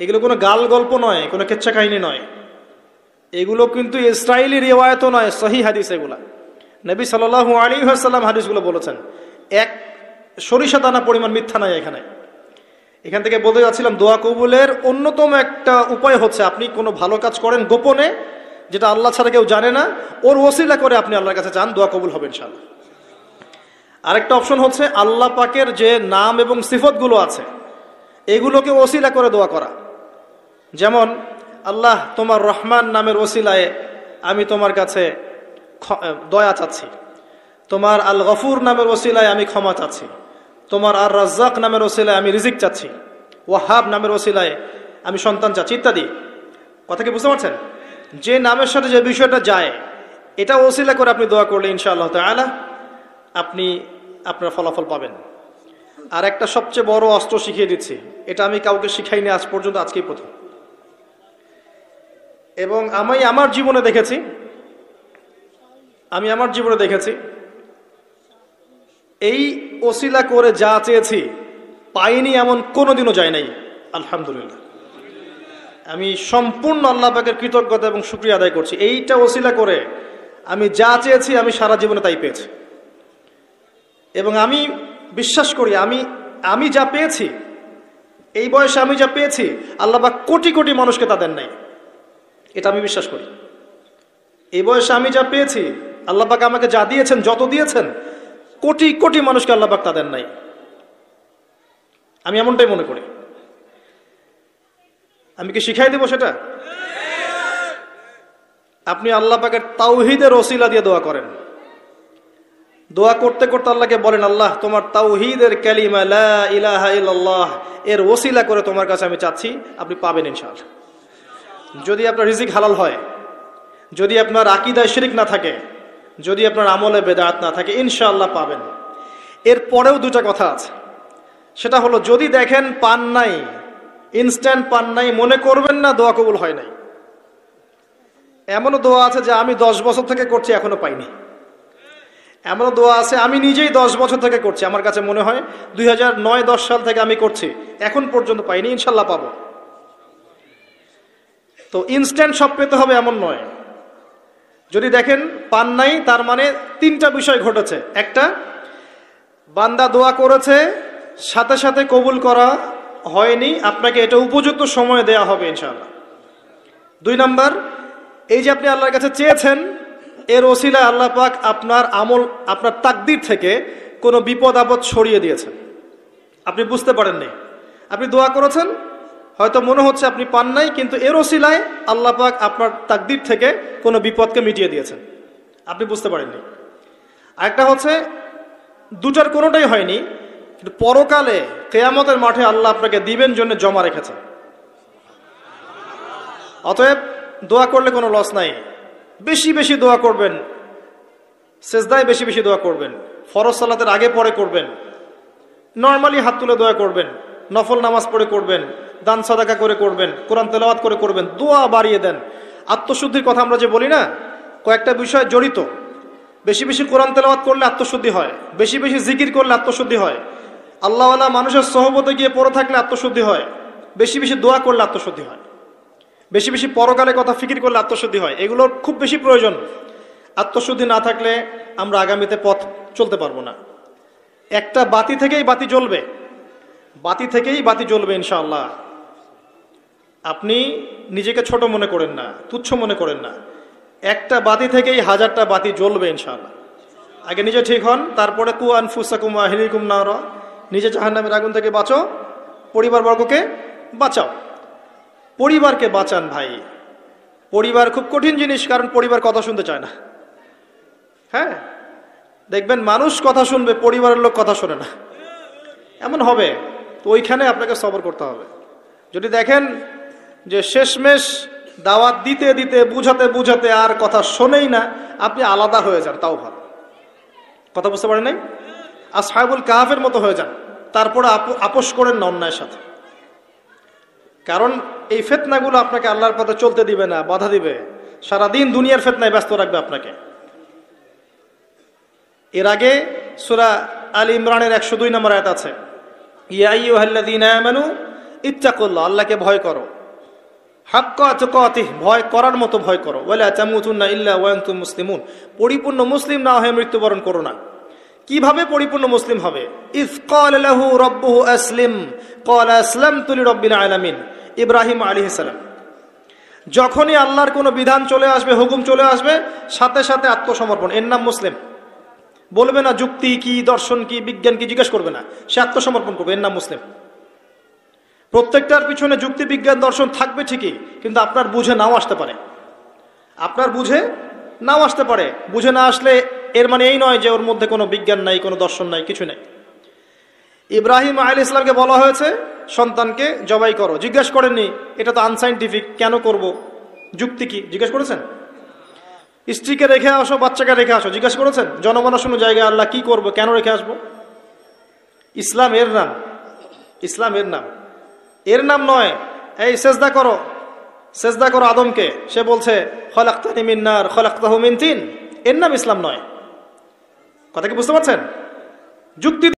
এগুলো কোনো গাল গল্প নয়, কোনো কেচ্ছা কাহিনী নয়, এগুলো কিন্তু ইসরায়েলি রিওয়ায়াতও নয়, সহিহ হাদিস এগুলা। নবী সাল্লাল্লাহু আলাইহি ওয়াসাল্লাম হাদিসগুলো বলেছেন, এক সরিষা দানা পরিমাণ মিথ্যা নাই এখানে। এখান থেকে বলতে যাচ্ছিলাম, দোয়া কবুলের অন্যতম একটা উপায় হচ্ছে আপনি কোনো ভালো কাজ করেন গোপনে, যেটা আল্লাহ ছাড়া কেউ জানে না, ওর ওসিলা করে আপনি আল্লাহর কাছে চান, দোয়া কবুল হবে ইনশাআল্লাহ। আরেকটা অপশন হচ্ছে আল্লাহ পাকের যে নাম এবং সিফতগুলো আছে এগুলোকে ওসিলা করে দোয়া করা। যেমন আল্লাহ তোমার রহমান নামের ওসিলায় আমি তোমার কাছে দয়া চাচ্ছি, তোমার আল গফুর নামের ওসিলায় আমি ক্ষমা চাচ্ছি, তোমার আর রাজ্জাক নামের ওসিলায় আমি রিজিক চাচ্ছি, ওয়াহাব নামের ওসিলায় আমি সন্তান চাচ্ছি, ইত্যাদি। কথা কি বুঝতে পারছেন? যে নামের সাথে যে বিষয়টা যায় এটা ওসিলা করে আপনি দোয়া করলে ইনশাআল্লাহ তাআলা আপনি আপনার ফলাফল পাবেন। আর একটা সবচেয়ে বড় অস্ত্র শিখিয়ে দিচ্ছি, এটা আমি কাউকে শিখাইনি আজ পর্যন্ত, আজকেই প্রথম। এবং আমি আমার জীবনে দেখেছি এই ওসিলা করে যা চেয়েছি পাইনি এমন কোনোদিনও যায় নাই, আলহামদুলিল্লাহ। আমি সম্পূর্ণ আল্লাহ পাকের কৃতজ্ঞতা এবং শুকরিয়া আদায় করছি। এইটা ওসিলা করে আমি যা চেয়েছি আমি সারা জীবনে তাই পেয়েছি। এবং আমি বিশ্বাস করি আমি যা পেয়েছি, এই বয়সে আমি যা পেয়েছি আল্লাহ পাক কোটি কোটি মানুষকে তা দেন নাই, এটা আমি বিশ্বাস করি। এই বয়সে আমি যা পেয়েছি আল্লাহ পাক আমাকে যা দিয়েছেন, যত দিয়েছেন, কোটি কোটি মানুষকে আল্লাহ পাক তা দেন নাই, আমি এমনটাই মনে করি। আমি কি শিখাই দেব সেটা? আপনি আল্লাহ পাকের তাওহীদের ওসিলা দিয়ে দোয়া করেন। দোয়া করতে করতে আল্লাহকে বলেন, আল্লাহ তোমার তাওহীদের কালিমা লা ইলাহা ইল্লাল্লাহ এর ওসিলা করে তোমার কাছে আমি চাচ্ছি, আপনি পাবেন ইনশাআল্লাহ। যদি আপনার রিজিক হালাল হয়, যদি আপনার আকীদায় শিরক না থাকে, যদি আপনার আমলে বেদাত না থাকে, ইনশাআল্লাহ পাবেন। এর পরেও দুটা কথা আছে, সেটা হলো যদি দেখেন পান নাই, ইনস্ট্যান্ট পান নাই, মনে করবেন না দোয়া কবুল হয় নাই। এমনও দোয়া আছে যে আমি 10 বছর থেকে করছি এখনো পাইনি। এমনও দোয়া আছে আমি নিজেই 10 বছর থেকে করছি, আমার কাছে মনে হয় 2009-10 সাল থেকে আমি করছি, এখন পর্যন্ত পাইনি, ইনশাল্লাহ পাবো। তো ইনস্ট্যান্ট সব পেতে হবে এমন নয়। যদি দেখেন পান নাই, তার মানে 3টা বিষয় ঘটেছে। একটা, বান্দা দোয়া করেছে, সাথে সাথে কবুল করা হয়নি, আপনাকে এটা উপযুক্ত সময় দেয়া হবে ইনশাআল্লাহ। 2 নাম্বার, এই যে আপনি আল্লাহর কাছে চেয়েছেন, এর ওসিলা আল্লাহ পাক আপনার আমল, আপনার তাকদীর থেকে কোনো বিপদ আপদ সরিয়ে দিয়েছেন, আপনি বুঝতে পারেননি। আপনি দোয়া করেছেন, হয়তো মনে হচ্ছে আপনি পান নাই, কিন্তু এর ওসিলায় আল্লাহ পাক আপনার তাকদীর থেকে কোনো বিপদকে মিটিয়ে দিয়েছেন, আপনি বুঝতে পারেননি। আরেকটা হচ্ছে দুটার কোনোটাই হয়নি, কিন্তু পরকালে কিয়ামতের মাঠে আল্লাহ আপনাকে দিবেন জন্য জমা রেখেছেন। অতএব দোয়া করলে কোনো লস নাই। বেশি বেশি দোয়া করবেন, সেজদায় বেশি বেশি দোয়া করবেন, ফরজ সালাতের আগে পরে করবেন, নর্মালি হাত তুলে দোয়া করবেন, নফল নামাজ পড়ে করবেন, দান সাদাকা করে করবেন, কোরআন তেলাওয়াত করে করবেন, দোয়া বাড়িয়ে দেন। আত্মশুদ্ধির কথা আমরা যে বলি না, কয়েকটা বিষয় জড়িত। বেশি বেশি কোরআন তেলাওয়াত করলে আত্মশুদ্ধি হয়, বেশি বেশি জিকির করলে আত্মশুদ্ধি হয়, আল্লাহওয়ালা মানুষের সহবতে গিয়ে পড়ে থাকলে আত্মশুদ্ধি হয়, বেশি বেশি দোয়া করলে আত্মশুদ্ধি হয়, বেশি বেশি পরকালের কথা ফিকির করলে আত্মশুদ্ধি হয়। এগুলোর খুব বেশি প্রয়োজন। আত্মশুদ্ধি না থাকলে আমরা আগামীতে পথ চলতে পারবো না। একটা বাতি থেকেই বাতি জ্বলবে, বাতি থেকেই বাতি জ্বলবে ইনশাআল্লাহ। আপনি নিজেকে ছোট মনে করেন না, তুচ্ছ মনে করেন না। একটা বাতি থেকেই 1000টা বাতি জ্বলবে ইনশাআল্লাহ। আগে নিজে ঠিক হন, তারপরে কু আনফুসাকুম ওয়া আহলিকুম নারা, নিজে জাহান্নামের আগুন থেকে বাঁচো, পরিবারবর্গকে বাঁচাও। পরিবারকে বাঁচান ভাই। পরিবার খুব কঠিন জিনিস, কারণ পরিবার কথা শুনতে চায় না। হ্যাঁ, দেখবেন মানুষ কথা শুনবে, পরিবারের লোক কথা শোনে না, এমন হবে। তো ওইখানে আপনাকে সবর করতে হবে। যদি দেখেন যে শেষমেশ দাওয়াত দিতে দিতে বুঝাতে বুঝাতে আর কথা শোনেই না, আপনি আলাদা হয়ে যান, তাও ভালো। কথা বুঝতে পারেন নাই? আসহাবুল কাহাফের মতো হয়ে যান, তারপরে আপোষ করেন না অন্যায়ের সাথে। কারণ এই ফিতনাগুলো আপনাকে আল্লাহর পথে চলতে দিবে না, বাধা দিবে, সারাদিন দুনিয়ার ফিতনায় ব্যস্ত রাখবে আপনাকে। এর আগে সূরা আল ইমরানের 102 নম্বর আয়াত আছে, ইয়া আইয়ুহাল্লাযীনা আমানু ইত্তাকুল্লাহ, আল্লাহকে ভয় করো, হাক্কা তুকাতিহ, ভয় করার মতো ভয় করো, ওয়ালা তামুতুন্না ইল্লা ওয়া আনতুম মুসলিমুন, পরিপূর্ণ মুসলিম না হয়ে মৃত্যুবরণ করো না। কিভাবে পরিপূর্ণ মুসলিম হবে? ইয ক্বালা লাহু রাব্বুহু আসলিম ক্বালা আসলামতু লিরাব্বিল আলামিন, ইব্রাহিম আলাইহিস সালাম যখনই আল্লাহর কোনো বিধান চলে আসবে, হুকুম চলে আসবে, সাথে সাথে আত্মসমর্পণ, এর নাম মুসলিম। বলবে না যুক্তি কি, দর্শন কি, বিজ্ঞান কি, জিজ্ঞেস করবে না, সে আত্মসমর্পণ করবে, এর নাম মুসলিম। প্রত্যেকটার পিছনে যুক্তি, বিজ্ঞান, দর্শন থাকবে ঠিকই, কিন্তু আপনার বুঝে নাও আসতে পারে, আপনার বুঝে নাও আসতে পারে। বুঝে না আসলে এর মানে এই নয় যে ওর মধ্যে কোনো বিজ্ঞান নাই, কোনো দর্শন নাই, কিছু নাই। ইব্রাহিম আলাইহিস সালামকে বলা হয়েছে সন্তানকে জবাই করো, জিজ্ঞেস করেননি এটা তো আনসাইন্টিফিক, কেন করব, যুক্তি কি, জিজ্ঞেস করেছেন? স্ত্রীকে রেখে আসো, বাচ্চাকে রেখে আসো, জিজ্ঞেস করেছেন? জনমানসূন্য জায়গায় আল্লাহ কি করব, কেন রেখে আসবো? ইসলাম এর নাম, ইসলাম এর নাম, এর নাম নয় এই সেজদা করো, সেজদা করো আদমকে, সে বলছে খলাকতানি মিন নার খলাকতাহু মিন তিন, এর নাম ইসলাম নয়। কথা কি বুঝতে পারছেন? যুক্তি